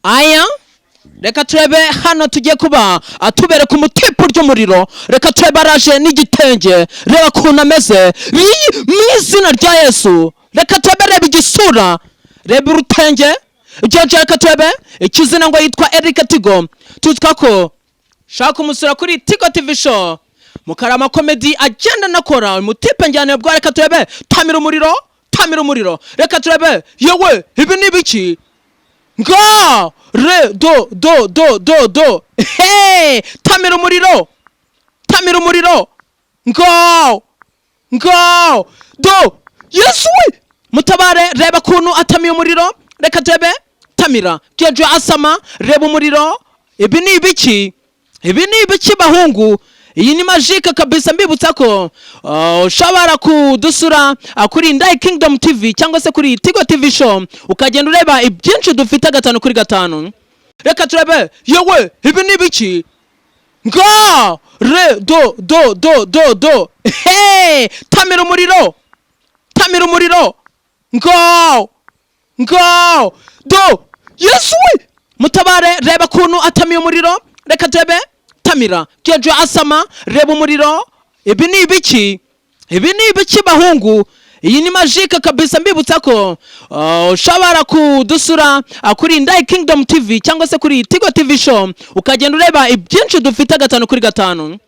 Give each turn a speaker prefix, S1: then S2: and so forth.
S1: aya reka turebe hano tugiye kuba atubere ku mutipu ry'umuriro. Reka turebe araje n'igitenge, reba kuntu ameze mu izina rya Yesu. Reka turebe, reba igisura, reba urutenge George. Reka turebe ikizina ngo yitwa Eric Tigo. Tuzika ko shaka umusura kuri Tigo TV show Mukarama comedy agenda nakora mutipe njyane bwa. Reka turebe tamira umuriro, tamira umuriro. Reka turebe yewe ibi ni biki nga re do hey tamira umuriro, tamira umuriro nga do Yesu mutabare. Reba kuntu atamiye umuriro. Reka turebe tamira George asama, reba umuriro. Ibi ni ibiki, ibi ni ibiki bahungu? Iyi ni magique kabisa. Mbibutsa ko ushobora kudusura kuri Indai Kingdom TV cyangwa se kuri Tigo TV show ukagenda ureba ibyinshi dufite 5 kuri 5. Reka turebe yewe ibi ni biki nga re do hey tamira umuriro, tamira umuriro nga do Yesu mutabare. Reba kuntu atamiye umuriro. Reka turebe tamira George asama, reba umuriro. Ibi ni ibiki, ibi ni ibiki bahungu? Iyi ni magique kabisa. Mbibutsa ko ushobora kudusura kuri Indai Kingdom TV cyangwa se kuri Tigo TV show ukagenda ureba ibyinshi dufite 5 kuri 5.